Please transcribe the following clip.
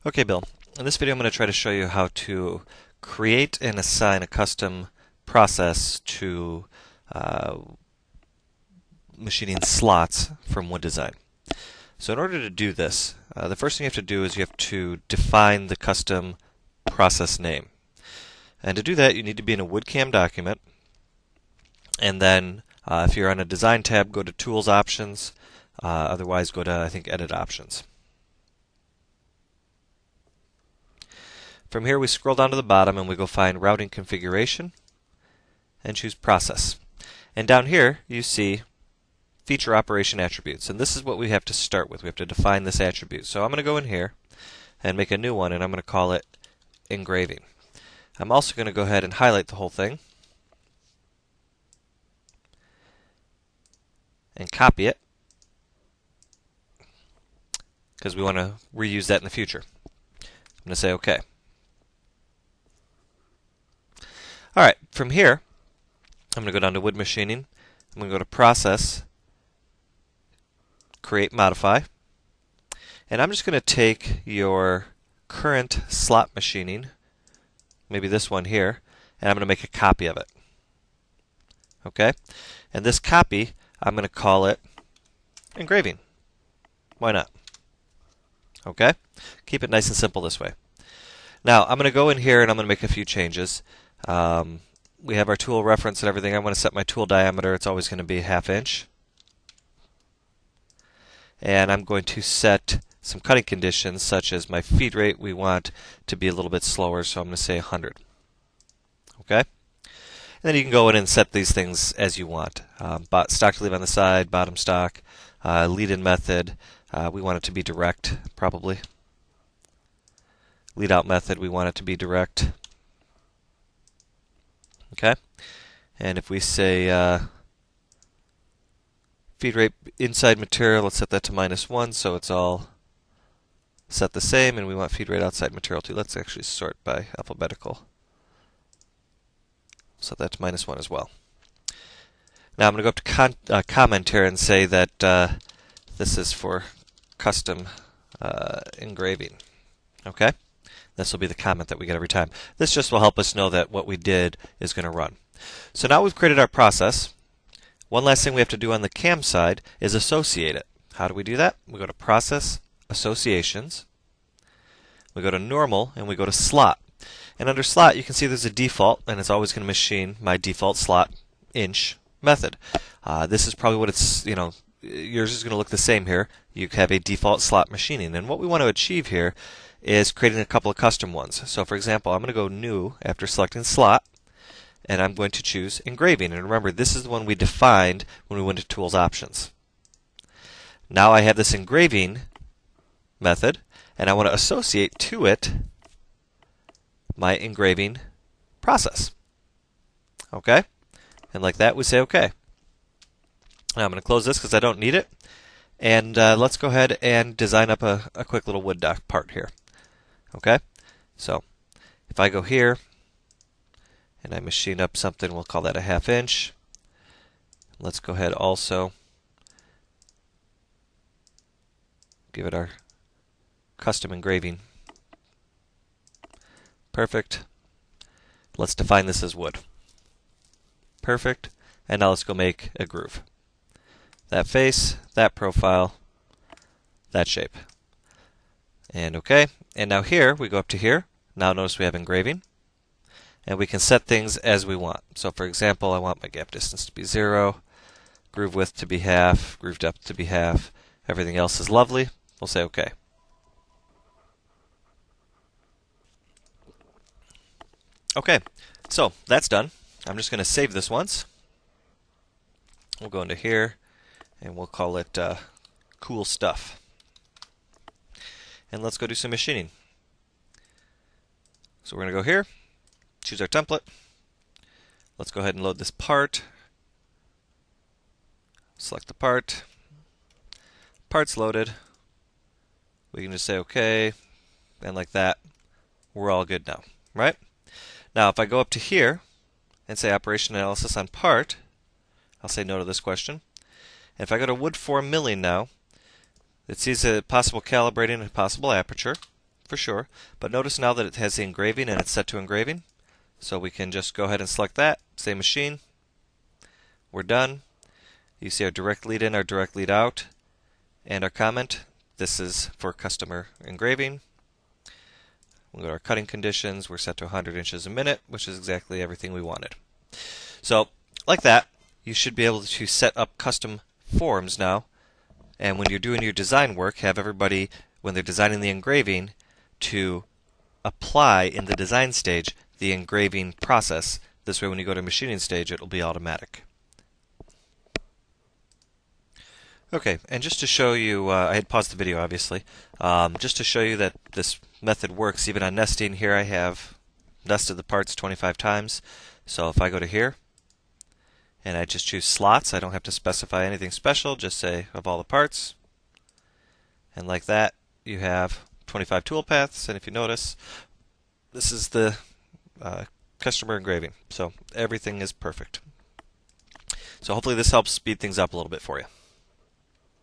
Okay, Bill. In this video, I'm going to try to show you how to create and assign a custom process to uh, machining slots from Wood Design. So in order to do this, the first thing you have to do is you have to define the custom process name. And to do that, you need to be in a WoodCAM document. And then if you're on a Design tab, go to Tools Options. Otherwise, go to, I think, Edit Options. From here, we scroll down to the bottom and we go find Routing Configuration and choose Process. And down here, you see Feature Operation Attributes. And this is what we have to start with. We have to define this attribute. So I'm going to go in here and make a new one, and I'm going to call it Engraving. I'm also going to go ahead and highlight the whole thing and copy it because we want to reuse that in the future. I'm going to say OK. Alright, from here, I'm going to go down to Wood Machining. I'm going to go to Process, Create Modify, and I'm just going to take your current slot machining, maybe this one here, and I'm going to make a copy of it. Okay? And this copy, I'm going to call it Engraving. Why not? Okay? Keep it nice and simple this way. Now, I'm going to go in here and I'm going to make a few changes. We have our tool reference and everything. I'm going to set my tool diameter. It's always going to be 1/2 inch. And I'm going to set some cutting conditions, such as my feed rate we want to be a little bit slower, so I'm going to say 100. Okay? And then you can go in and set these things as you want. Stock to leave on the side, bottom stock, lead-in method. We want it to be direct, probably. Lead-out method, we want it to be direct. Okay? And if we say feed rate inside material, let's set that to -1, so it's all set the same, and we want feed rate outside material too. Let's actually sort by alphabetical. Set that to -1 as well. Now I'm going to go up to comment here and say that this is for custom engraving. Okay? This will be the comment that we get every time. This just will help us know that what we did is going to run. So now we've created our process. One last thing we have to do on the CAM side is associate it. How do we do that? We go to Process, Associations. We go to Normal, and we go to Slot. And under Slot, you can see there's a default, and it's always going to machine my default slot inch method. This is probably what it's, yours is going to look the same here. You have a default slot machining. And what we want to achieve here is creating a couple of custom ones. So for example, I'm going to go New after selecting Slot, and I'm going to choose Engraving. And remember, this is the one we defined when we went to Tools Options. Now I have this engraving method, and I want to associate to it my engraving process. Okay? And like that, we say OK. Now I'm going to close this because I don't need it. And let's go ahead and design up a quick little wood dock part here. Okay? So if I go here and I machine up something, we'll call that a 1/2 inch. Let's go ahead also give it our custom engraving. Perfect. Let's define this as wood. Perfect. And now let's go make a groove. That face, that profile, that shape. And OK. And now here, we go up to here. Now notice we have engraving. And we can set things as we want. So for example, I want my gap distance to be 0, groove width to be 1/2, groove depth to be 1/2. Everything else is lovely. We'll say OK. Okay, so that's done. I'm just going to save this once. We'll go into here, and we'll call it Cool Stuff. And let's go do some machining. So we're going to go here, choose our template. Let's go ahead and load this part. Select the part. Part's loaded. We can just say OK, and like that, we're all good now, right? Now, if I go up to here and say Operation Analysis on Part, I'll say no to this question. And if I go to Wood Form Milling now, it sees a possible calibrating and possible aperture. for sure, but notice now that it has the engraving and it's set to engraving. So we can just go ahead and select that, say machine. We're done. You see our direct lead in, our direct lead out, and our comment. This is for customer engraving. We'll go to our cutting conditions. We're set to 100 inches a minute, which is exactly everything we wanted. So, like that, you should be able to set up custom forms now. And when you're doing your design work, have everybody, when they're designing the engraving, to apply in the design stage the engraving process. This way, when you go to machining stage, it will be automatic. Okay, and just to show you, I had paused the video obviously, just to show you that this method works even on nesting. Here I have nested the parts 25 times. So if I go to here and I just choose slots, I don't have to specify anything special, just say of all the parts. And like that, you have 25 toolpaths, and if you notice, this is the customer engraving. So everything is perfect. So hopefully this helps speed things up a little bit for you.